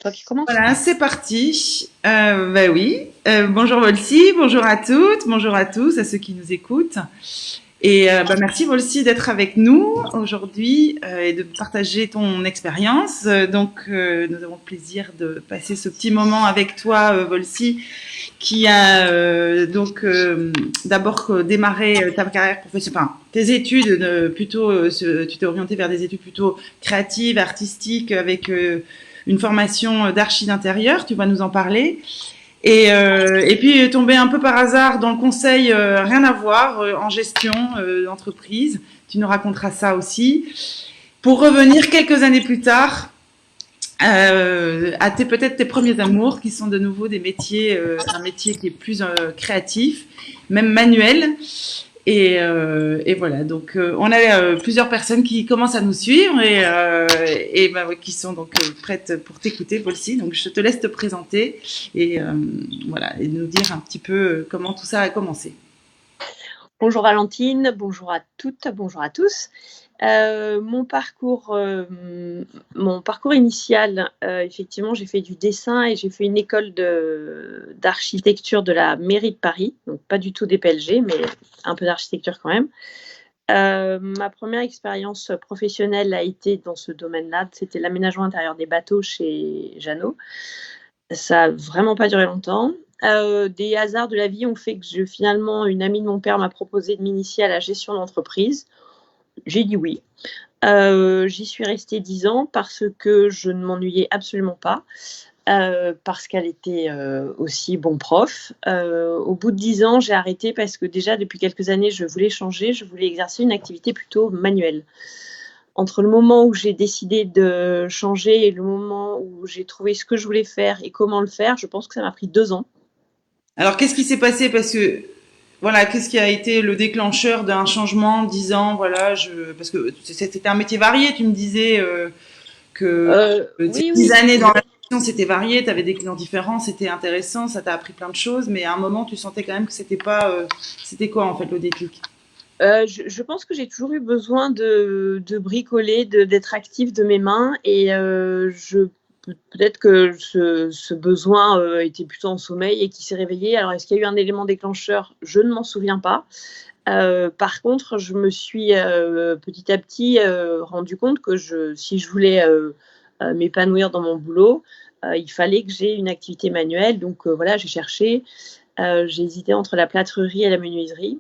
toi qui commences. Voilà, c'est parti. Oui. Bonjour Volsi, bonjour à toutes, bonjour à tous, à ceux qui nous écoutent. Et merci Volsi d'être avec nous aujourd'hui et de partager ton expérience. Nous avons le plaisir de passer ce petit moment avec toi, Volsi, qui a d'abord démarré ta carrière professionnelle, enfin tes études, tu t'es orienté vers des études plutôt créatives, artistiques, avec une formation d'archi d'intérieur. Tu vas nous en parler. Et puis tomber un peu par hasard dans le conseil, rien à voir, en gestion d'entreprise. Tu nous raconteras ça aussi. Pour revenir quelques années plus tard à peut-être tes premiers amours, qui sont de nouveau des métiers, un métier qui est plus créatif, même manuel. Et voilà, donc on a plusieurs personnes qui commencent à nous suivre et qui sont donc prêtes pour t'écouter, Volsi. Donc je te laisse te présenter et voilà, et nous dire un petit peu comment tout ça a commencé. Bonjour Valentine, bonjour à toutes, bonjour à tous. Mon parcours initial, effectivement, j'ai fait du dessin et j'ai fait une école d'architecture de la mairie de Paris, donc pas du tout des PLG, mais un peu d'architecture quand même. Ma première expérience professionnelle a été dans ce domaine-là, c'était l'aménagement intérieur des bateaux chez Jeannot. Ça n'a vraiment pas duré longtemps. Des hasards de la vie ont fait que finalement, une amie de mon père m'a proposé de m'initier à la gestion d'entreprise. J'ai dit oui. J'y suis restée 10 ans parce que je ne m'ennuyais absolument pas, parce qu'elle était aussi bon prof. Au bout de 10 ans, j'ai arrêté parce que déjà, depuis quelques années, je voulais changer, je voulais exercer une activité plutôt manuelle. Entre le moment où j'ai décidé de changer et le moment où j'ai trouvé ce que je voulais faire et comment le faire, je pense que ça m'a pris 2 ans. Alors qu'est-ce qui s'est passé? Parce que voilà, qu'est-ce qui a été le déclencheur d'un changement, disant voilà, parce que c'était un métier varié, tu me disais que tes Oui, 10 oui. années dans la gestion, c'était varié, tu avais des clients différents, c'était intéressant, ça t'a appris plein de choses, mais à un moment, tu sentais quand même que c'était pas. C'était quoi en fait le déclic? Je pense que j'ai toujours eu besoin de bricoler, d'être active de mes mains et peut-être que ce besoin était plutôt en sommeil et qui s'est réveillé. Alors, est-ce qu'il y a eu un élément déclencheur? Je ne m'en souviens pas. Par contre, je me suis petit à petit rendu compte que si je voulais m'épanouir dans mon boulot, il fallait que j'ai une activité manuelle. Donc voilà, j'ai cherché. J'ai hésité entre la plâtrerie et la menuiserie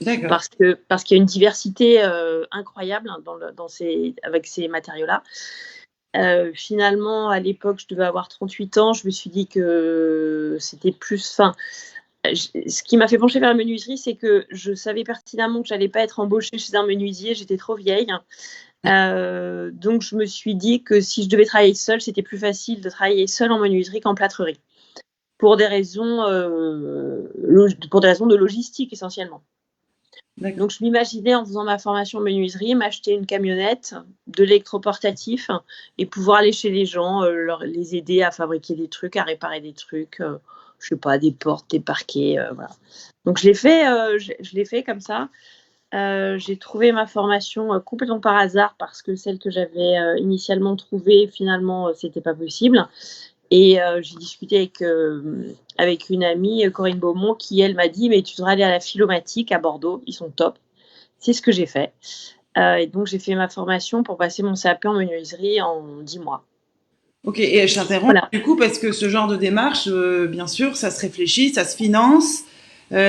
D'accord. parce qu'il y a une diversité incroyable avec ces matériaux-là. Finalement, à l'époque, je devais avoir 38 ans. Je me suis dit que c'était plus. Enfin, ce qui m'a fait pencher vers la menuiserie, c'est que je savais pertinemment que j'allais pas être embauchée chez un menuisier. J'étais trop vieille. Donc, je me suis dit que si je devais travailler seule, c'était plus facile de travailler seule en menuiserie qu'en plâtrerie, pour des raisons de logistique essentiellement. D'accord. Donc, je m'imaginais en faisant ma formation en menuiserie, m'acheter une camionnette, de l'électroportatif et pouvoir aller chez les gens, les aider à fabriquer des trucs, à réparer des trucs, je sais pas, des portes, des parquets, voilà. Donc, je l'ai fait comme ça. J'ai trouvé ma formation complètement par hasard parce que celle que j'avais initialement trouvée, finalement, c'était pas possible. Et j'ai discuté avec une amie, Corinne Beaumont, qui, elle, m'a dit « Mais tu devrais aller à la Philomatique à Bordeaux, ils sont top ». C'est ce que j'ai fait. Et donc, j'ai fait ma formation pour passer mon CAP en menuiserie en 10 mois. Ok, et je t'interromps Voilà. du coup parce que ce genre de démarche, bien sûr, ça se réfléchit, ça se finance.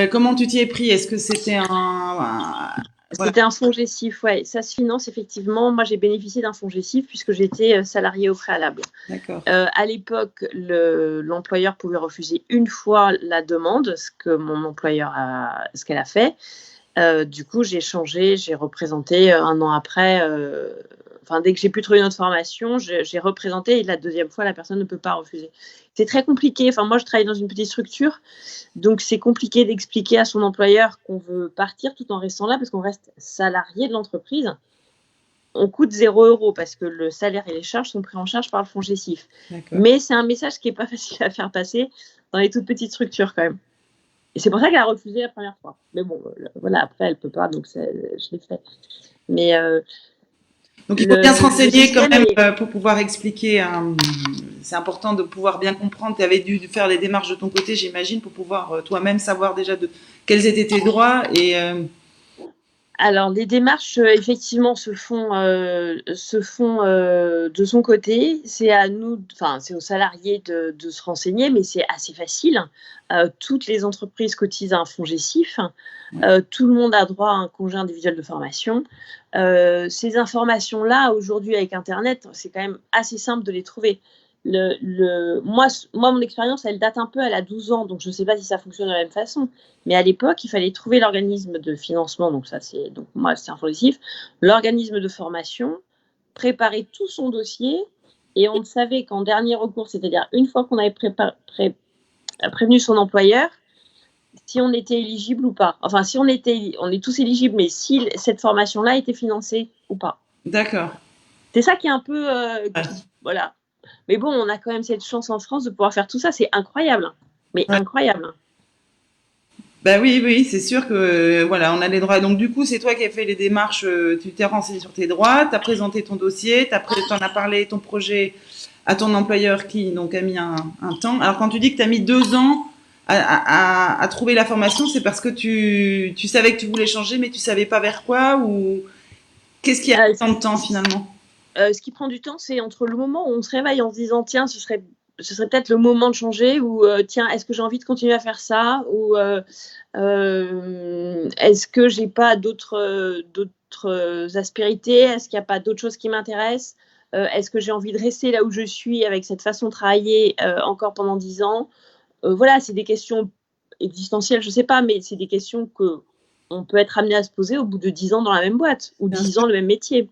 Comment tu t'y es pris? Est-ce que c'était voilà. C'était un fonds GESIF, ouais. Ça se finance effectivement. Moi, j'ai bénéficié d'un fonds GESIF puisque j'étais salariée au préalable. D'accord. À l'époque, l'employeur pouvait refuser une fois la demande, ce qu'elle a fait. Du coup, j'ai changé, j'ai représenté un an après. Dès que j'ai pu trouver une autre formation, j'ai représenté et la deuxième fois, la personne ne peut pas refuser. C'est très compliqué. Moi, je travaille dans une petite structure, donc c'est compliqué d'expliquer à son employeur qu'on veut partir tout en restant là parce qu'on reste salarié de l'entreprise. On coûte 0 € parce que le salaire et les charges sont pris en charge par le fonds GESIF. Mais c'est un message qui n'est pas facile à faire passer dans les toutes petites structures quand même. Et c'est pour ça qu'elle a refusé la première fois. Mais bon, voilà, après, elle ne peut pas, donc je l'ai fait. Mais Donc il faut bien se le renseigner quand système même est. pour pouvoir expliquer. C'est important de pouvoir bien comprendre. Tu avais dû faire les démarches de ton côté, j'imagine, pour pouvoir toi-même savoir déjà quels étaient tes droits Alors, les démarches, effectivement, se font de son côté. C'est à nous, enfin, c'est aux salariés de se renseigner, mais c'est assez facile. Toutes les entreprises cotisent à un fonds GESIF. Tout le monde a droit à un congé individuel de formation. Ces informations-là, aujourd'hui, avec Internet, c'est quand même assez simple de les trouver. Moi, mon expérience, elle date un peu, elle a 12 ans, donc je ne sais pas si ça fonctionne de la même façon. Mais à l'époque, il fallait trouver l'organisme de financement, donc moi, c'est un fonds GESIF, l'organisme de formation, préparer tout son dossier, et on ne savait qu'en dernier recours, c'est-à-dire une fois qu'on avait prévenu son employeur, si on était éligible ou pas. Enfin, on est tous éligibles, mais si cette formation-là était financée ou pas. D'accord. C'est ça qui est un peu, Ouais. voilà. Mais bon, on a quand même cette chance en France de pouvoir faire tout ça, c'est incroyable, mais Ouais. incroyable. Bah oui, oui, c'est sûr que voilà, on a les droits. Donc du coup, c'est toi qui as fait les démarches, tu t'es renseigné sur tes droits, tu as présenté ton dossier, t'en as parlé ton projet à ton employeur qui donc a mis un temps. Alors quand tu dis que tu as mis 2 ans à trouver la formation, c'est parce que tu savais que tu voulais changer, mais tu savais pas vers quoi ou qu'est-ce qui a Euh, pris tant de temps finalement? Ce qui prend du temps, c'est entre le moment où on se réveille en se disant tiens, ce serait peut-être le moment de changer, ou tiens, est-ce que j'ai envie de continuer à faire ça, ou est-ce que j'ai pas d'autres aspérités, est-ce qu'il n'y a pas d'autres choses qui m'intéressent, est-ce que j'ai envie de rester là où je suis avec cette façon de travailler encore pendant 10 ans. Voilà, c'est des questions existentielles, je sais pas, mais c'est des questions que on peut être amené à se poser au bout de 10 ans dans la même boîte, ou Bien 10 sûr. ans le même métier.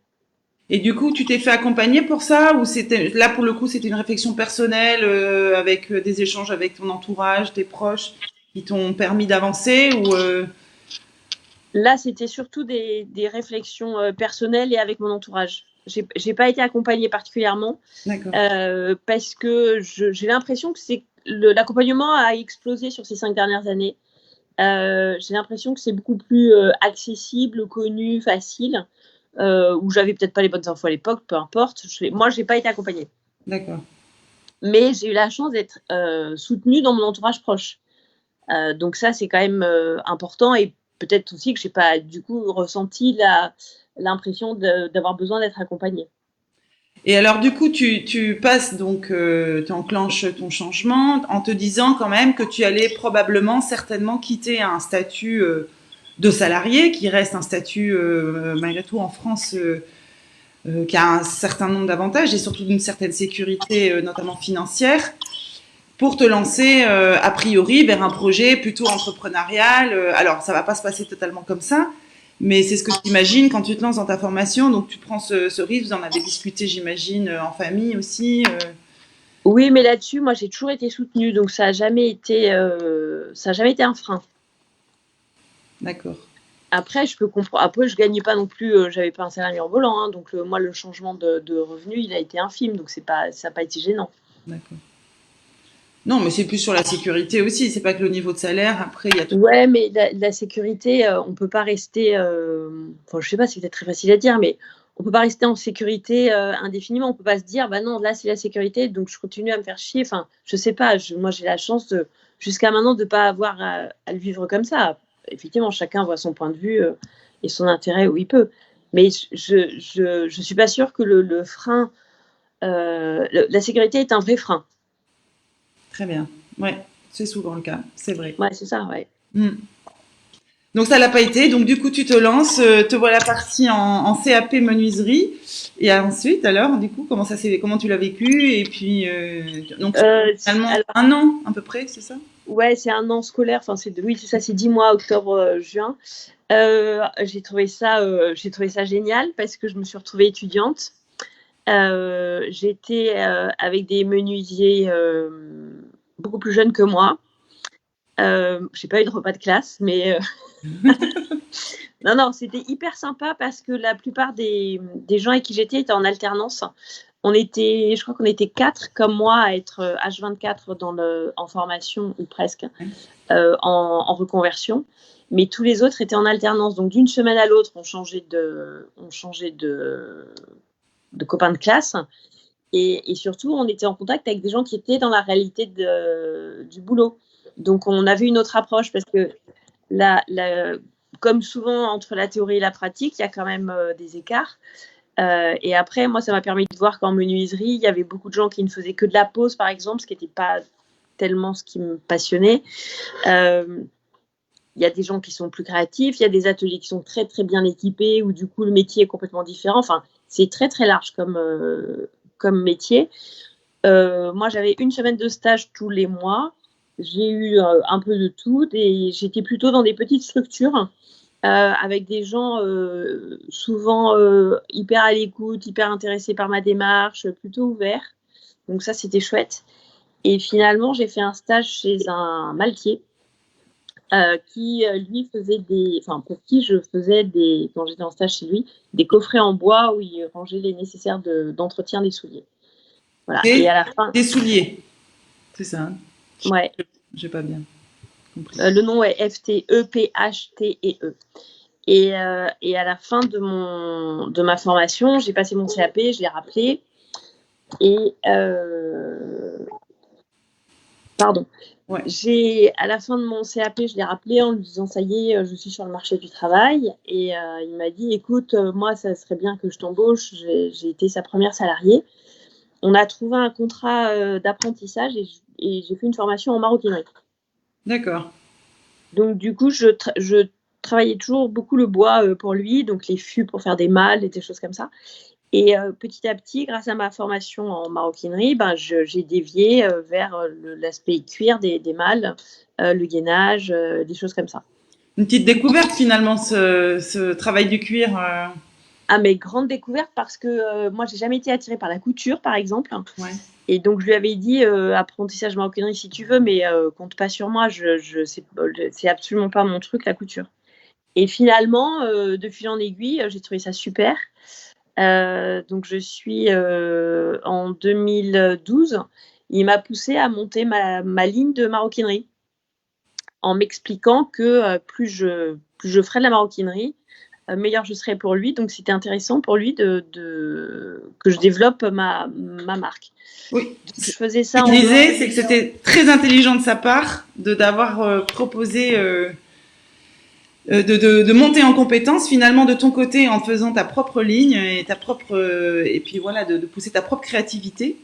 Et du coup, tu t'es fait accompagner pour ça ou c'était là pour le coup, c'était une réflexion personnelle avec des échanges avec ton entourage, tes proches qui t'ont permis d'avancer ou Là, c'était surtout des réflexions personnelles et avec mon entourage. J'ai pas été accompagnée particulièrement D'accord. parce que j'ai l'impression que l'accompagnement a explosé sur ces 5 dernières années. J'ai l'impression que c'est beaucoup plus accessible, connu, facile, où j'avais peut-être pas les bonnes infos à l'époque, peu importe. Moi, j'ai pas été accompagnée. D'accord. Mais j'ai eu la chance d'être soutenue dans mon entourage proche. Donc ça, c'est quand même important, et peut-être aussi que j'ai pas du coup ressenti l'impression d'avoir besoin d'être accompagnée. Et alors du coup, tu passes donc tu enclenches ton changement en te disant quand même que tu allais probablement certainement quitter un statut de salarié qui reste un statut malgré tout en France qui a un certain nombre d'avantages et surtout d'une certaine sécurité notamment financière pour te lancer a priori vers un projet plutôt entrepreneurial. Alors, ça va pas se passer totalement comme ça, mais c'est ce que tu imagines quand tu te lances dans ta formation. Donc, tu prends ce risque. Vous en avez discuté, j'imagine, en famille aussi. Oui, mais là-dessus, moi, j'ai toujours été soutenue, donc ça a jamais été un frein. D'accord. Après, je peux comprendre. Après, je gagnais pas non plus, j'avais pas un salaire mirobolant, hein, donc moi, le changement de revenu, il a été infime, donc ça n'a pas été gênant. D'accord. Non, mais c'est plus sur la sécurité aussi. C'est pas que le niveau de salaire. Après, il y a tout. Ouais, mais la sécurité, on peut pas rester. Enfin, je sais pas, c'est peut-être très facile à dire, mais on peut pas rester en sécurité indéfiniment. On peut pas se dire, bah non, là c'est la sécurité, donc je continue à me faire chier. Enfin, je sais pas. Moi, j'ai la chance jusqu'à maintenant, de pas avoir à le vivre comme ça. Effectivement, chacun voit son point de vue et son intérêt où il peut. Mais je suis pas sûre que le frein, la sécurité est un vrai frein. Très bien. Ouais, c'est souvent le cas. C'est vrai. Ouais, c'est ça, ouais. Mm. Donc ça l'a pas été. Donc du coup, tu te lances, te voilà partie en CAP menuiserie. Et ensuite, alors, du coup, comment tu l'as vécu? Et puis, donc finalement Alors, 1 an à peu près, c'est ça? ouais, c'est un an scolaire. Enfin, oui, c'est ça, c'est 10 mois, octobre, juin. J'ai trouvé ça génial parce que je me suis retrouvée étudiante. J'étais avec des menuisiers beaucoup plus jeunes que moi. J'ai pas eu de repas de classe, mais non, non, c'était hyper sympa parce que la plupart des gens avec qui j'étais étaient en alternance. Je crois qu'on était 4 comme moi à être H24 en formation, ou presque, en reconversion. Mais tous les autres étaient en alternance. Donc d'une semaine à l'autre, on changeait de copains de classe. Et surtout, on était en contact avec des gens qui étaient dans la réalité du boulot. Donc, on avait une autre approche parce que, comme souvent entre la théorie et la pratique, il y a quand même des écarts. Et après, moi, ça m'a permis de voir qu'en menuiserie, il y avait beaucoup de gens qui ne faisaient que de la pose, par exemple, ce qui n'était pas tellement ce qui me passionnait. Il y a des gens qui sont plus créatifs, il y a des ateliers qui sont très, très bien équipés, où du coup, le métier est complètement différent. Enfin, c'est très, très large comme métier. Moi, j'avais une semaine de stage tous les mois. J'ai eu un peu de tout et j'étais plutôt dans des petites structures avec des gens souvent hyper à l'écoute, hyper intéressés par ma démarche, plutôt ouverts. Donc ça, c'était chouette. Et finalement, j'ai fait un stage chez un maltier qui, lui, pour qui je faisais quand j'étais en stage chez lui, des coffrets en bois où il rangeait les nécessaires d'entretien des souliers. Voilà. Et à la fin. Des souliers, c'est ça. Hein. Ouais. J'ai pas bien compris. Le nom est FTEPHTEE. Et à la fin de ma formation, j'ai passé mon CAP, je l'ai rappelé. Et Ouais. À la fin de mon CAP, je l'ai rappelé en lui disant ça y est, je suis sur le marché du travail. Et il m'a dit écoute, moi, ça serait bien que je t'embauche. J'ai été sa première salariée. On a trouvé un contrat d'apprentissage et j'ai fait une formation en maroquinerie. D'accord. Donc, du coup, je travaillais toujours beaucoup le bois pour lui, donc les fûts pour faire des malles et des choses comme ça. Et petit à petit, grâce à ma formation en maroquinerie, j'ai dévié vers l'aspect cuir des malles, le gainage, des choses comme ça. Une petite découverte finalement, ce travail du cuir. Ah, mais grande découverte parce que moi, j'ai jamais été attirée par la couture, par exemple. Ouais. Et donc, je lui avais dit apprentissage maroquinerie si tu veux, mais compte pas sur moi. C'est absolument pas mon truc, la couture. Et finalement, de fil en aiguille, j'ai trouvé ça super. Donc, je suis en 2012. Il m'a poussée à monter ma ligne de maroquinerie en m'expliquant que plus je ferais de la maroquinerie, meilleur je serais pour lui. Donc, c'était intéressant pour lui que je développe ma marque. Oui. Je faisais ça. Ce qu'il disait, c'est que c'était très intelligent de sa part d'avoir proposé de monter en compétence finalement de ton côté en faisant ta propre ligne et puis voilà de pousser ta propre créativité.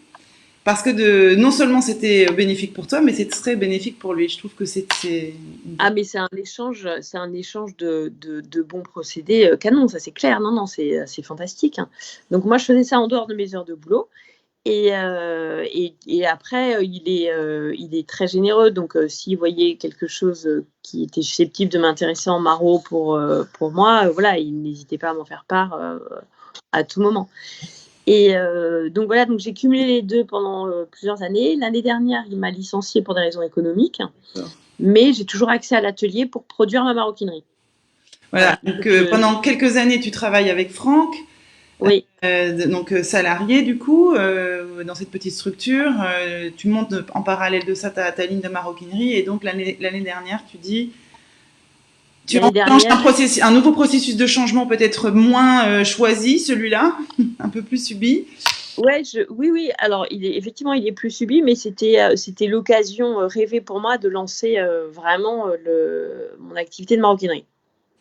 Parce que non seulement c'était bénéfique pour toi, mais c'est très bénéfique pour lui. Je trouve que c'est. Ah, mais c'est un échange de bons procédés canon, ça c'est clair. Non, c'est fantastique. Hein. Donc moi, je faisais ça en dehors de mes heures de boulot. Et après, il est très généreux. Donc, s'il voyait quelque chose qui était susceptible de m'intéresser en maro pour moi, voilà, il n'hésitait pas à m'en faire part à tout moment. Et donc voilà, donc j'ai cumulé les deux pendant plusieurs années. L'année dernière, il m'a licenciée pour des raisons économiques, mais j'ai toujours accès à l'atelier pour produire ma maroquinerie. Voilà, donc pendant quelques années, tu travailles avec Franck. Oui. Donc salarié du coup, dans cette petite structure. Tu montes en parallèle de ça ta ligne de maroquinerie et donc l'année dernière, tu dis... Tu enclenches un nouveau processus de changement peut-être moins choisi, celui-là, un peu plus subi. Ouais, oui. Alors, effectivement, il est plus subi, mais c'était l'occasion rêvée pour moi de lancer vraiment mon activité de maroquinerie.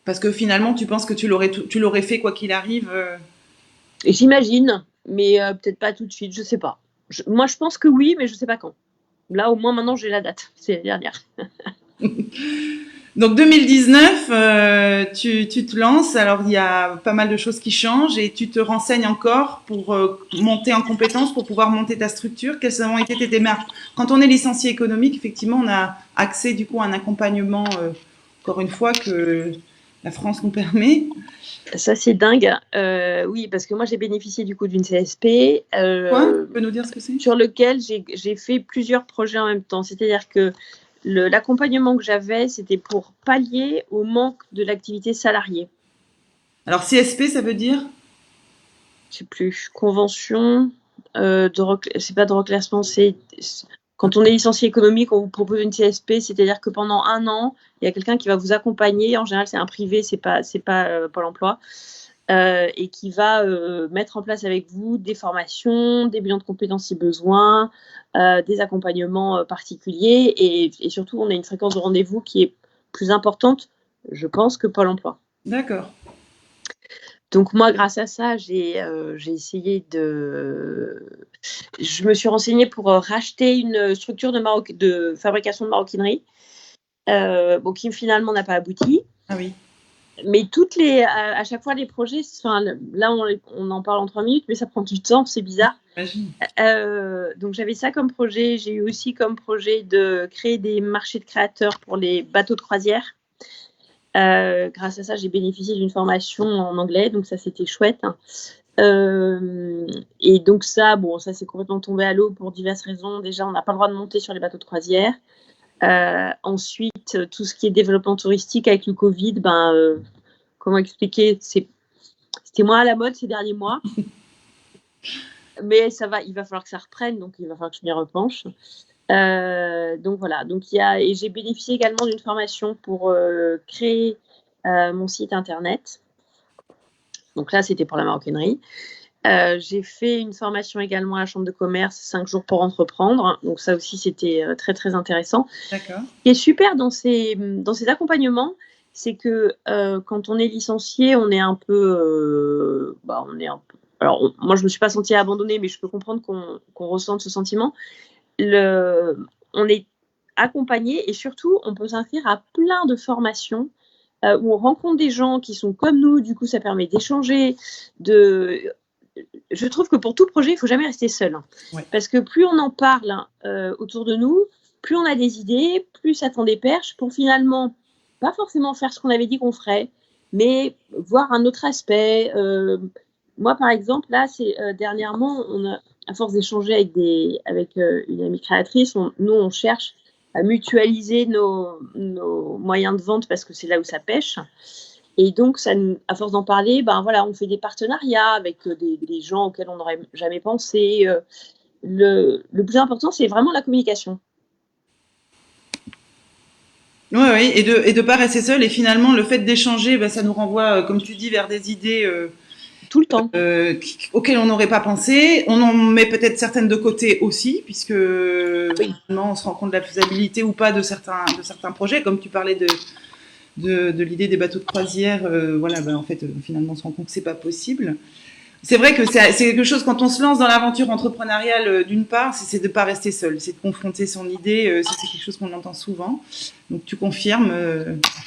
Parce que finalement, tu penses que tu l'aurais fait quoi qu'il arrive J'imagine, mais peut-être pas tout de suite, je sais pas. Moi, je pense que oui, mais je sais pas quand. Là, au moins, maintenant, j'ai la date. C'est la dernière. Donc 2019, tu te lances. Alors il y a pas mal de choses qui changent et tu te renseignes encore pour monter en compétence, pour pouvoir monter ta structure. Quelles ont été tes démarches? Quand on est licencié économique, effectivement, on a accès du coup à un accompagnement, encore une fois, que la France nous permet. Ça c'est dingue. Oui, parce que moi j'ai bénéficié du coup d'une CSP. Quoi? Tu peux nous dire ce que c'est? Sur lequel j'ai fait plusieurs projets en même temps. C'est-à-dire que l'accompagnement que j'avais, c'était pour pallier au manque de l'activité salariée. Alors, CSP, ça veut dire? Je sais plus. Convention c'est pas de reclassement, c'est quand on est licencié économique, on vous propose une CSP, c'est-à-dire que pendant 1 an, il y a quelqu'un qui va vous accompagner. En général, c'est un privé, c'est pas Pôle emploi. et qui va mettre en place avec vous des formations, des bilans de compétences si besoin, des accompagnements particuliers et surtout, on a une fréquence de rendez-vous qui est plus importante, je pense, que Pôle emploi. D'accord. Donc moi, grâce à ça, j'ai essayé je me suis renseignée pour racheter une structure de fabrication de maroquinerie, qui finalement n'a pas abouti. Ah oui. Mais à chaque fois, les projets, là, on en parle en 3 minutes, mais ça prend du temps, c'est bizarre. Donc j'avais ça comme projet. J'ai eu aussi comme projet de créer des marchés de créateurs pour les bateaux de croisière. Grâce à ça, j'ai bénéficié d'une formation en anglais, donc ça, c'était chouette. Et donc ça c'est complètement tombé à l'eau pour diverses raisons. Déjà, on n'a pas le droit de monter sur les bateaux de croisière. Ensuite, tout ce qui est développement touristique avec le Covid, comment expliquer, c'était moins à la mode ces derniers mois. Mais ça va, il va falloir que ça reprenne, donc il va falloir que je m'y repenche. Donc voilà, et j'ai bénéficié également d'une formation pour créer mon site internet. Donc là, c'était pour la maroquinerie. J'ai fait une formation également à la Chambre de commerce, 5 jours pour entreprendre. Donc ça aussi, c'était très, très intéressant. D'accord. Ce qui est super dans ces accompagnements, c'est que quand on est licencié, on est un peu... Alors, moi, je ne me suis pas sentie abandonnée, mais je peux comprendre qu'on ressente ce sentiment. On est accompagné et surtout, on peut s'inscrire à plein de formations où on rencontre des gens qui sont comme nous. Du coup, ça permet d'échanger, Je trouve que pour tout projet, il ne faut jamais rester seul. Ouais. Parce que plus on en parle autour de nous, plus on a des idées, plus ça tend des perches pour finalement pas forcément faire ce qu'on avait dit qu'on ferait, mais voir un autre aspect. Moi, par exemple, là, dernièrement, à force d'échanger avec une amie créatrice, on cherche à mutualiser nos moyens de vente parce que c'est là où ça pêche. Et donc, à force d'en parler, on fait des partenariats avec des gens auxquels on n'aurait jamais pensé. Le plus important, c'est vraiment la communication. Oui, et de pas rester seul. Et finalement, le fait d'échanger, ça nous renvoie, comme tu dis, vers des idées tout le temps auxquelles on n'aurait pas pensé. On en met peut-être certaines de côté aussi, puisque finalement, on se rend compte de la faisabilité ou pas de certains projets, comme tu parlais de l'idée des bateaux de croisière. En fait, finalement, on se rend compte que c'est pas possible. C'est vrai que c'est quelque chose, quand on se lance dans l'aventure entrepreneuriale, d'une part, c'est de pas rester seul, c'est de confronter son idée. C'est quelque chose qu'on entend souvent. Donc tu confirmes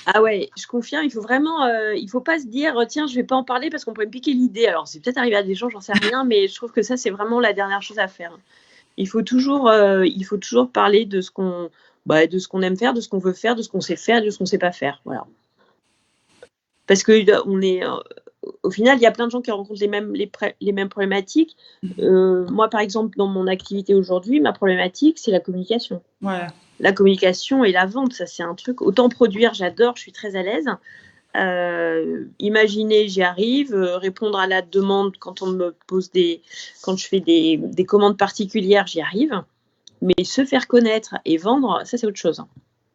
Ah ouais, je confirme. Il faut vraiment, il faut pas se dire tiens, je vais pas en parler parce qu'on pourrait me piquer l'idée. Alors c'est peut-être arrivé à des gens, j'en sais rien, mais je trouve que ça c'est vraiment la dernière chose à faire. Il faut toujours parler de ce qu'on aime faire, de ce qu'on veut faire, de ce qu'on sait faire, de ce qu'on sait pas faire. Voilà. Parce que au final, il y a plein de gens qui rencontrent les mêmes problématiques. Moi, par exemple, dans mon activité aujourd'hui, ma problématique, c'est la communication. Voilà. La communication et la vente, ça, c'est un truc. Autant produire, j'adore, je suis très à l'aise. Imaginer, j'y arrive. Répondre à la demande quand quand je fais des commandes particulières, j'y arrive. Mais se faire connaître et vendre, ça, c'est autre chose.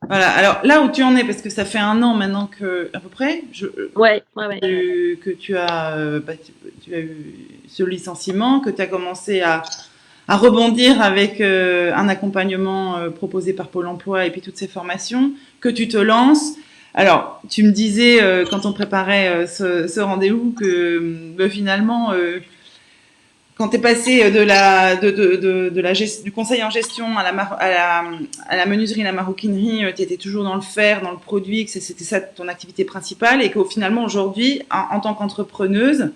Voilà. Alors là où tu en es, parce que ça fait 1 an maintenant à peu près, que tu as eu ce licenciement, que tu as commencé à rebondir avec un accompagnement proposé par Pôle emploi et puis toutes ces formations, que tu te lances. Alors, tu me disais quand on préparait ce rendez-vous que finalement, quand tu es passé du conseil en gestion à la menuiserie et la maroquinerie, tu étais toujours dans le faire, dans le produit, que c'était ça ton activité principale et qu'au finalement aujourd'hui, en tant qu'entrepreneuse,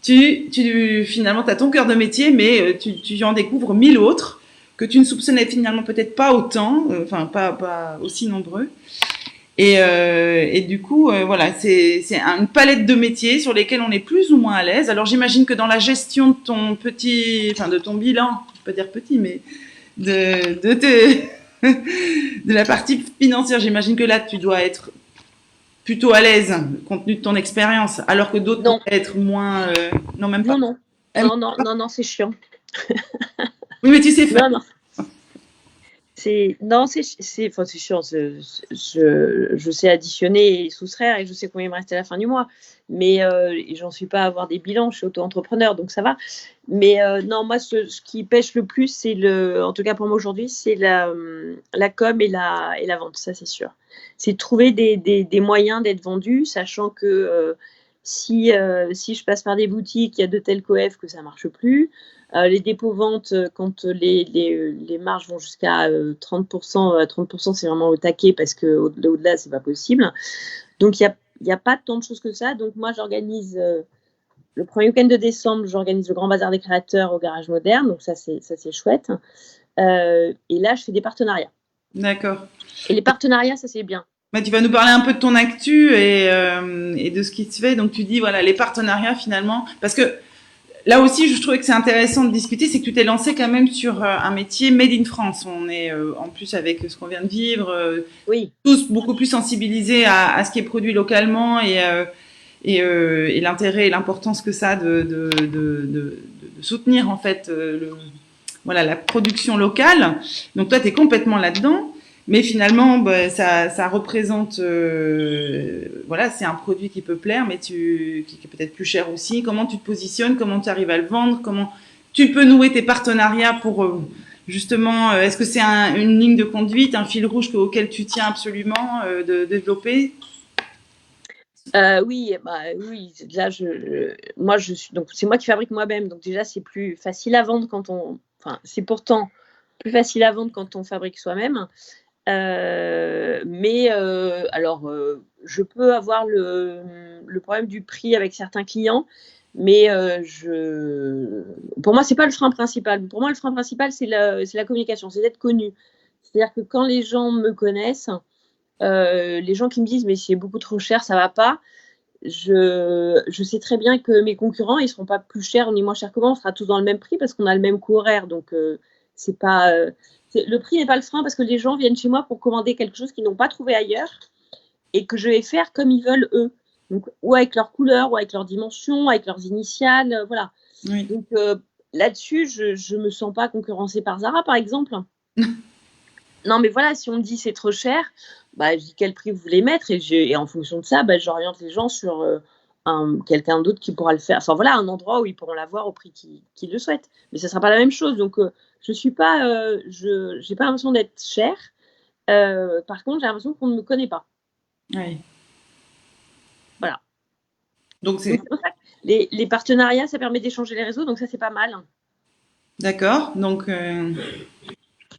finalement, tu as ton cœur de métier, mais tu en découvres 1000 autres que tu ne soupçonnais finalement peut-être pas autant, pas aussi nombreux. Et du coup, c'est une palette de métiers sur lesquels on est plus ou moins à l'aise. Alors j'imagine que dans la gestion de de ton bilan, je peux pas dire petit, mais de la partie financière, j'imagine que là tu dois être plutôt à l'aise compte tenu de ton expérience, alors que d'autres doivent être moins. Non, même pas. Non, c'est chiant. Oui, mais tu sais faire. Non. Non, enfin, c'est chiant. Je sais additionner et soustraire et je sais combien il me reste à la fin du mois. Mais j'en suis pas à avoir des bilans. Je suis auto-entrepreneur, donc ça va. Mais non, moi, ce qui pêche le plus, en tout cas pour moi aujourd'hui, c'est la com et la vente. Ça, c'est sûr. C'est de trouver des moyens d'être vendu, sachant que si je passe par des boutiques, il y a de tels coefs que ça marche plus. Les dépôts-ventes, quand les marges vont jusqu'à 30%, 30% c'est vraiment au taquet parce qu'au-delà, c'est pas possible. Donc, il n'y a pas tant de choses que ça. Donc, moi, j'organise le premier week-end de décembre, j'organise le Grand Bazar des créateurs au Garage Moderne. Donc, ça, c'est chouette. Et là, je fais des partenariats. D'accord. Et les partenariats, ça, c'est bien. Bah, tu vas nous parler un peu de ton actu et de ce qui se fait. Donc, tu dis, voilà, les partenariats finalement. Parce que là aussi, je trouvais que c'est intéressant de discuter, c'est que tu t'es lancé quand même sur un métier made in France. On est en plus avec ce qu'on vient de vivre, oui. Tous beaucoup plus sensibilisés à ce qui est produit localement et l'intérêt et l'importance que ça a de soutenir en fait la production locale. Donc toi, tu es complètement là-dedans. Mais finalement, bah, ça représente, c'est un produit qui peut plaire, mais qui est peut-être plus cher aussi. Comment tu te positionnes, comment tu arrives à le vendre, comment tu peux nouer tes partenariats pour justement, est-ce que c'est une ligne de conduite, un fil rouge auquel tu tiens absolument de développer? Oui. Là, moi, donc c'est moi qui fabrique moi-même, donc déjà c'est plus facile à vendre c'est pourtant plus facile à vendre quand on fabrique soi-même. Mais je peux avoir le problème du prix avec certains clients, mais pour moi, c'est pas le frein principal. Pour moi, le frein principal, c'est la communication, c'est d'être connu. C'est-à-dire que quand les gens me connaissent, les gens qui me disent mais c'est beaucoup trop cher, ça va pas. Je sais très bien que mes concurrents, ils seront pas plus chers ni moins chers que moi. On sera tous dans le même prix parce qu'on a le même coût horaire. Donc c'est pas le prix n'est pas le frein parce que les gens viennent chez moi pour commander quelque chose qu'ils n'ont pas trouvé ailleurs et que je vais faire comme ils veulent eux. Donc, ou avec leurs couleurs, ou avec leurs dimensions, avec leurs initiales, voilà. Oui. Donc là-dessus, je me sens pas concurrencée par Zara, par exemple. Non, mais voilà, si on me dit c'est trop cher, je dis quel prix vous voulez mettre et en fonction de ça, j'oriente les gens sur quelqu'un d'autre qui pourra le faire. Enfin voilà, un endroit où ils pourront l'avoir au prix qu'ils le souhaitent. Mais ce ne sera pas la même chose. Donc je suis pas, j'ai pas l'impression d'être chère. Par contre, j'ai l'impression qu'on ne me connaît pas. Oui. Voilà. Donc c'est pour ça que les partenariats, ça permet d'échanger les réseaux, donc ça c'est pas mal. D'accord. Donc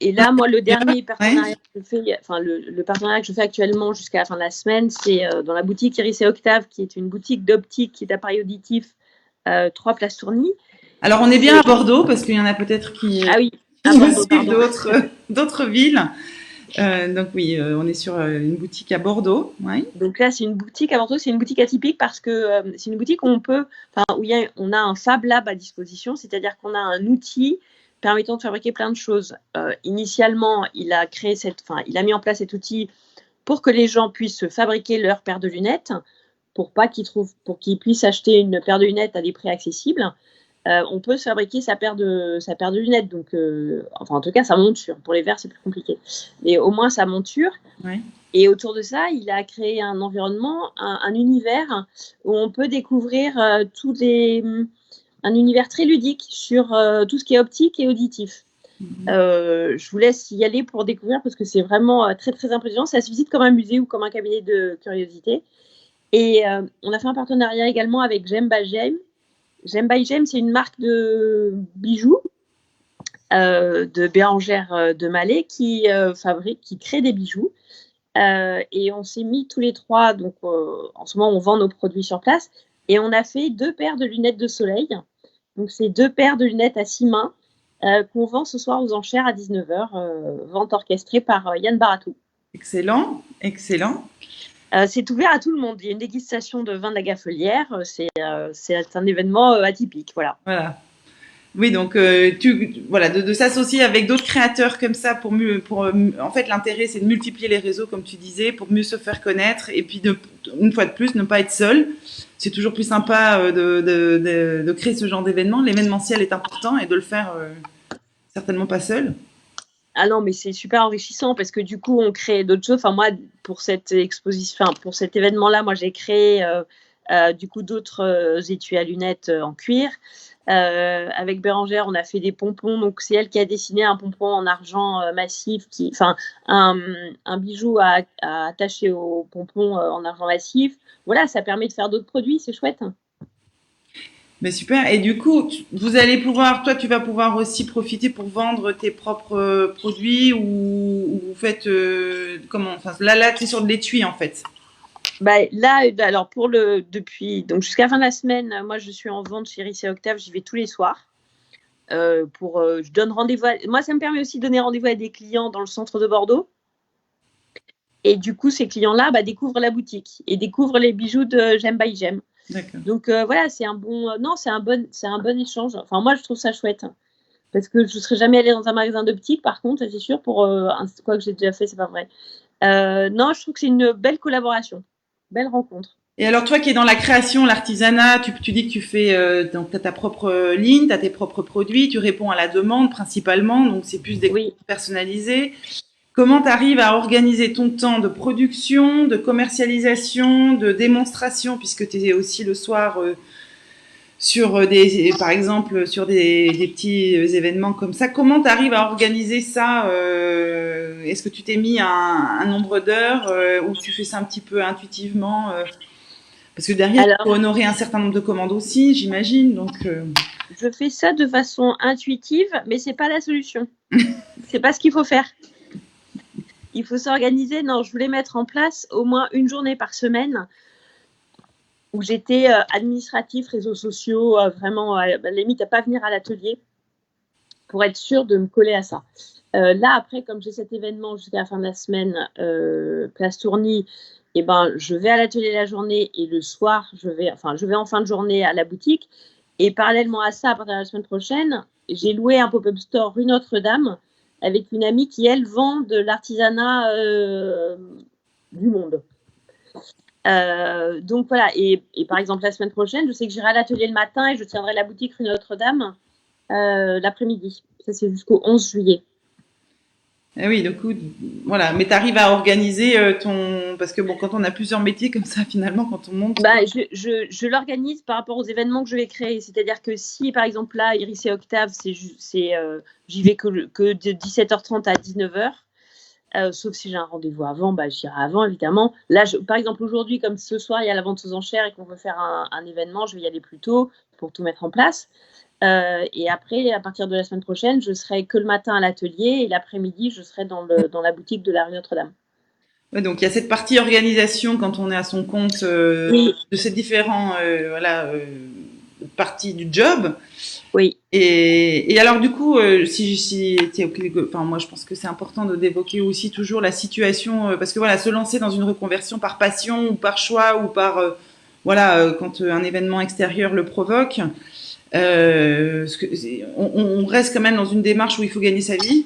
et là, moi, le dernier partenariat que je fais, enfin le partenariat que je fais actuellement jusqu'à la fin de la semaine, c'est dans la boutique Iris et Octave, qui est une boutique d'optique qui est d'appareils auditifs, 3 places Tourny. Alors on est bien à Bordeaux parce qu'il y en a peut-être qui suivent d'autres villes. Donc oui, on est sur une boutique à Bordeaux. Ouais. Donc là, c'est une boutique à Bordeaux, c'est une boutique atypique parce que c'est une boutique où on a un Fab Lab à disposition, c'est-à-dire qu'on a un outil permettant de fabriquer plein de choses. Initialement, il a mis en place cet outil pour que les gens puissent fabriquer leur paire de lunettes, pour qu'ils puissent acheter une paire de lunettes à des prix accessibles. On peut se fabriquer sa paire de lunettes. Donc, en tout cas, sa monture. Pour les verres, c'est plus compliqué. Mais au moins, sa monture. Ouais. Et autour de ça, il a créé un environnement, un univers où on peut découvrir un univers très ludique sur tout ce qui est optique et auditif. Je vous laisse y aller pour découvrir parce que c'est vraiment très, très impressionnant. Ça se visite comme un musée ou comme un cabinet de curiosité. Et on a fait un partenariat également avec Jem by Jem. Jem by Jem, c'est une marque de bijoux de Bérangère de Mallet qui crée des bijoux. Et on s'est mis tous les trois, donc en ce moment on vend nos produits sur place, et on a fait 2 paires de lunettes de soleil. Donc c'est 2 paires de lunettes à 6 mains qu'on vend ce soir aux enchères à 19h, vente orchestrée par Yann Baratou. Excellent, excellent. C'est ouvert à tout le monde. Il y a une dégustation de vin de la Gaffelière. C'est un événement atypique, voilà. Voilà. Oui, donc de s'associer avec d'autres créateurs comme ça en fait l'intérêt c'est de multiplier les réseaux comme tu disais pour mieux se faire connaître et puis une fois de plus ne pas être seul. C'est toujours plus sympa de créer ce genre d'événement. L'événementiel est important et de le faire certainement pas seul. Ah non, mais c'est super enrichissant parce que du coup, on crée d'autres choses. Enfin, moi, pour cette exposition, enfin, pour cet événement-là, moi, j'ai créé du coup d'autres étuis à lunettes en cuir. Avec Bérangère, on a fait des pompons. Donc, c'est elle qui a dessiné un pompon en argent massif, enfin, un bijou à attacher au pompon en argent massif. Voilà, ça permet de faire d'autres produits, c'est chouette. Mais super. Et du coup, vous allez pouvoir, toi, tu vas pouvoir aussi profiter pour vendre tes propres produits ou vous faites comment? Enfin, là, tu es sur de l'étui en fait. Bah, là, alors donc jusqu'à la fin de la semaine, moi je suis en vente chez Iris et Octave, j'y vais tous les soirs. Je donne rendez-vous. Moi, ça me permet aussi de donner rendez-vous à des clients dans le centre de Bordeaux. Et du coup, ces clients-là découvrent la boutique et découvrent les bijoux de J'aime by J'aime. D'accord. Donc voilà, c'est un bon, non, c'est un bon échange. Enfin, moi, je trouve ça chouette parce que je ne serais jamais allée dans un magasin d'optique. Par contre, c'est sûr pour quoi que j'ai déjà fait, c'est pas vrai. Non, je trouve que c'est une belle collaboration, belle rencontre. Et alors, toi qui es dans la création, l'artisanat, tu dis que tu fais, donc t'as ta propre ligne, t'as tes propres produits, tu réponds à la demande principalement, donc c'est plus des Oui. personnalisés. Comment tu arrives à organiser ton temps de production, de commercialisation, de démonstration, puisque tu es aussi le soir sur par exemple, sur des petits événements comme ça. Comment tu arrives à organiser ça Est-ce que tu t'es mis un nombre d'heures ou tu fais ça un petit peu intuitivement parce que derrière, il faut honorer un certain nombre de commandes aussi, j'imagine. Donc, je fais ça de façon intuitive, mais c'est pas la solution. C'est pas ce qu'il faut faire. Il faut s'organiser. Non, je voulais mettre en place au moins une journée par semaine où j'étais administratif, réseaux sociaux, vraiment à la limite à pas venir à l'atelier pour être sûre de me coller à ça. Là, après, comme j'ai cet événement jusqu'à la fin de la semaine, Place Tourny, eh ben, je vais à l'atelier la journée et le soir, je vais en fin de journée à la boutique. Et parallèlement à ça, à partir de la semaine prochaine, j'ai loué un pop-up store rue Notre-Dame avec une amie qui, elle, vend de l'artisanat du monde. Donc voilà, et par exemple, la semaine prochaine, je sais que j'irai à l'atelier le matin et je tiendrai la boutique rue Notre-Dame l'après-midi. Ça, c'est jusqu'au 11 juillet. Eh oui, du coup, voilà. Mais tu arrives à organiser ton. Parce que bon, quand on a plusieurs métiers comme ça, finalement, quand on monte. Je l'organise par rapport aux événements que je vais créer. C'est-à-dire que si, par exemple, là, Iris et Octave, j'y vais que de 17h30 à 19h. Sauf si j'ai un rendez-vous avant, j'irai avant, évidemment. Là, par exemple, aujourd'hui, comme ce soir, il y a la vente aux enchères et qu'on veut faire un événement, je vais y aller plus tôt pour tout mettre en place. Et après, à partir de la semaine prochaine, je serai que le matin à l'atelier et l'après-midi, je serai dans la boutique de la rue Notre-Dame. Ouais, donc, il y a cette partie organisation quand on est à son compte Oui. de ces différents parties du job. Oui. Et alors, du coup, si enfin, moi, je pense que c'est important d'évoquer aussi toujours la situation, parce que voilà, se lancer dans une reconversion par passion ou par choix ou par, quand un événement extérieur le provoque, on reste quand même dans une démarche où il faut gagner sa vie.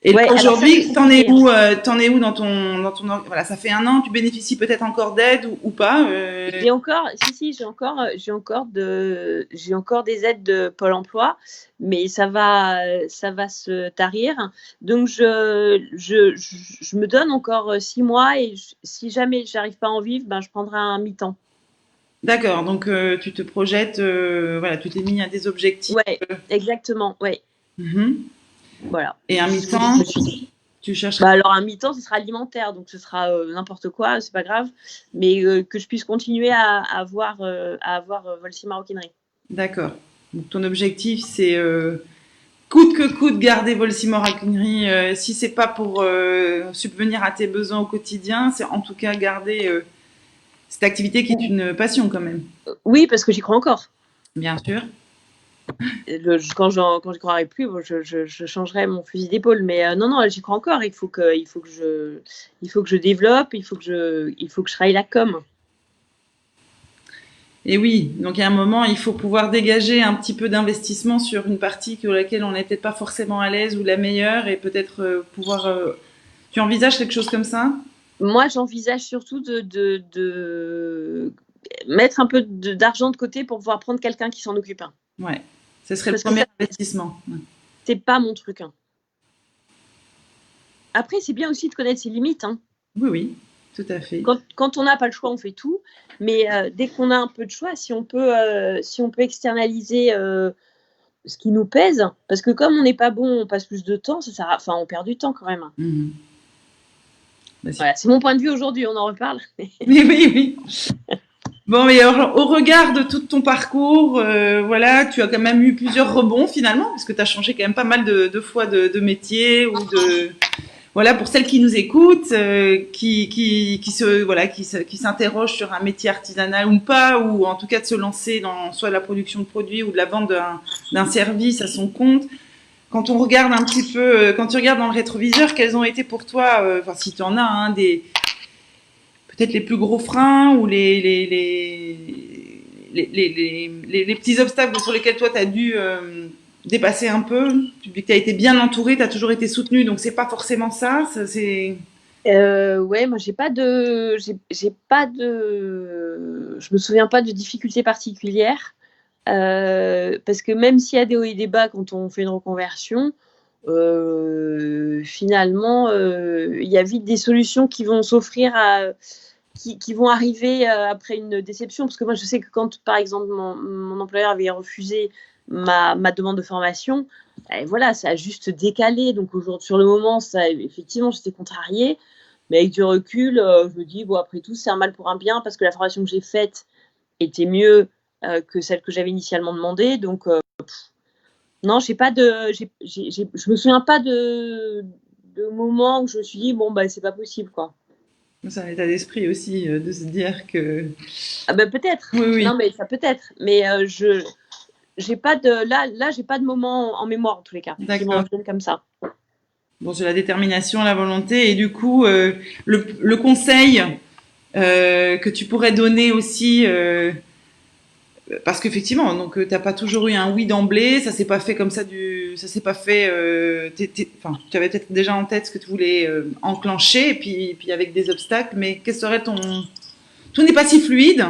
Et aujourd'hui, t'en es où dans ton voilà, ça fait 1 an, tu bénéficies peut-être encore d'aide ou pas J'ai encore des aides de Pôle Emploi, mais ça va se tarir. Donc je me donne encore 6 mois et si jamais j'arrive pas à en vivre, je prendrai un mi-temps. D'accord, donc tu te projettes, voilà, tu t'es mis à des objectifs. Ouais, exactement, ouais. Voilà. Et un mi-temps, tu cherches. Alors un mi-temps, ce sera alimentaire, donc ce sera n'importe quoi, c'est pas grave, mais que je puisse continuer à avoir Volsi Maroquinerie. D'accord. Donc ton objectif, c'est coûte que coûte garder Volsi Maroquinerie. Si c'est pas pour subvenir à tes besoins au quotidien, c'est en tout cas garder cette activité qui est une passion quand même. Oui, parce que j'y crois encore. Bien sûr. Quand j'y croirai plus, je changerai mon fusil d'épaule. Mais non, j'y crois encore. Il faut que je développe, il faut que je travaille la com. Et oui, donc il y a un moment, il faut pouvoir dégager un petit peu d'investissement sur une partie sur laquelle on n'est peut-être pas forcément à l'aise ou la meilleure, et peut-être pouvoir. Tu envisages quelque chose comme ça? Moi, j'envisage surtout de mettre un peu d'argent de côté pour pouvoir prendre quelqu'un qui s'en occupe. Ouais, ce serait le premier investissement. C'est pas mon truc. Après, c'est bien aussi de connaître ses limites. Hein. Oui, oui, tout à fait. Quand on n'a pas le choix, on fait tout. Mais dès qu'on a un peu de choix, si on peut externaliser ce qui nous pèse, parce que comme on n'est pas bon, on passe plus de temps, on perd du temps quand même. Mmh. Bah, voilà, c'est mon point de vue aujourd'hui, on en reparle. Oui, oui, oui. Bon, mais au regard de tout ton parcours, voilà, tu as quand même eu plusieurs rebonds finalement, parce que tu as changé quand même pas mal de fois de métier ou de... Voilà, pour celles qui nous écoutent, qui s'interrogent sur un métier artisanal ou pas, ou en tout cas de se lancer dans soit la production de produits ou de la vente d'un service à son compte. Quand on regarde un petit peu, quand tu regardes dans le rétroviseur, quels ont été pour toi, enfin si tu en as, hein, peut-être les plus gros freins ou les petits obstacles sur lesquels toi tu as dû dépasser un peu. Tu dis que tu as été bien entouré, tu as toujours été soutenu, donc c'est pas forcément ça. C'est... Ouais, moi je me souviens pas de difficultés particulières parce que même s'il y a des hauts et des bas quand on fait une reconversion, finalement il y a vite des solutions qui vont s'offrir qui vont arriver après une déception, parce que moi je sais que quand par exemple mon employeur avait refusé ma demande de formation, voilà, ça a juste décalé. Donc aujourd'hui, sur le moment, effectivement, j'étais contrariée, mais avec du recul, je me dis bon, après tout, c'est un mal pour un bien, parce que la formation que j'ai faite était mieux que celle que j'avais initialement demandée. Donc non, je me souviens pas de moment où je me suis dit bon c'est pas possible quoi. C'est un état d'esprit aussi de se dire que... Ah ben peut-être. Oui, oui. Non mais ça peut être. Mais j'ai pas de moment en mémoire en tous les cas. Qui me reviennent comme ça. Bon, c'est la détermination, la volonté, et du coup le conseil que tu pourrais donner aussi, parce qu'effectivement, donc t'as pas toujours eu un oui d'emblée, ça s'est pas fait comme ça ça s'est pas fait. Enfin, tu avais peut-être déjà en tête ce que tu voulais enclencher, et puis avec des obstacles, mais quel serait tout n'est pas si fluide.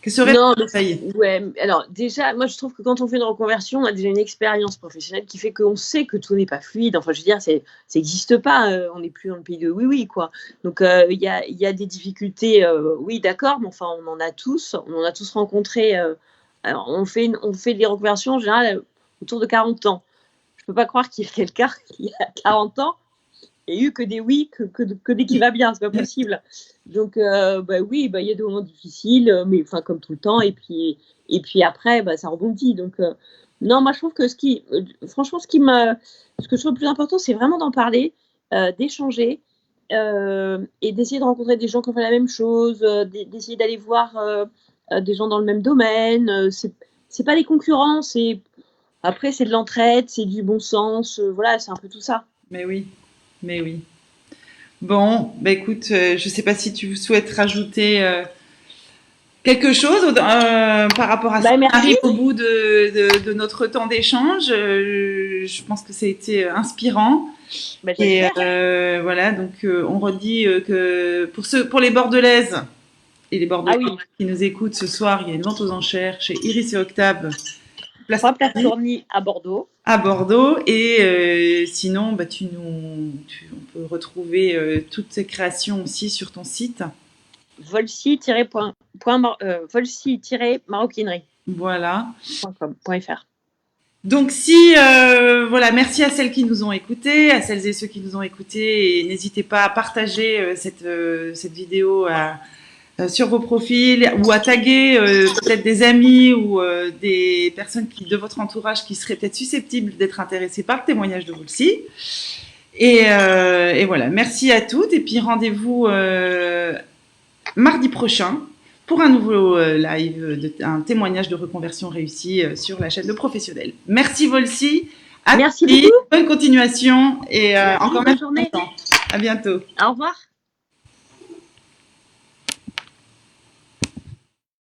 Quel serait ton conseil ? Ouais, alors déjà, moi je trouve que quand on fait une reconversion, on a déjà une expérience professionnelle qui fait qu'on sait que tout n'est pas fluide. Enfin, je veux dire, ça n'existe pas. On n'est plus dans le pays de oui, quoi. Donc il y a des difficultés, oui, d'accord, mais enfin on en a tous rencontré. Alors on fait des reconversions en général autour de 40 ans. Je peux pas croire qu'il y ait quelqu'un qui a 40 ans et eu que des oui, que des qui va bien, c'est pas possible. Donc oui, il y a des moments difficiles, mais enfin comme tout le temps, et puis après, ça rebondit. Donc non, moi je trouve que franchement, ce que je trouve le plus important, c'est vraiment d'en parler, d'échanger, et d'essayer de rencontrer des gens qui ont fait la même chose, d'essayer d'aller voir des gens dans le même domaine. C'est pas des concurrents, après c'est de l'entraide, c'est du bon sens, voilà, c'est un peu tout ça. Mais oui. Bon, écoute, je sais pas si tu souhaites rajouter quelque chose par rapport à ça. On arrive au bout de notre temps d'échange. Je pense que ça a été inspirant. Et voilà, donc on redit que pour les Bordelaises et les Bordelais qui nous écoutent ce soir, il y a une vente aux enchères chez Iris et Octave. Place Tourny à Bordeaux. À Bordeaux, et sinon, on peut retrouver toutes ces créations aussi sur ton site. Volsi-maroquinerie. Voilà. .fr. Donc voilà, merci à celles qui nous ont écoutés, à celles et ceux qui nous ont écoutés, et n'hésitez pas à partager cette vidéo sur vos profils, ou à taguer peut-être des amis ou des personnes de votre entourage qui seraient peut-être susceptibles d'être intéressées par le témoignage de Volsi. Et voilà, merci à toutes, et puis rendez-vous mardi prochain pour un nouveau live, un témoignage de reconversion réussie sur la chaîne de Professionnels. Merci Volsi, merci beaucoup. Bonne continuation, et encore bonne journée. À bientôt. Au revoir.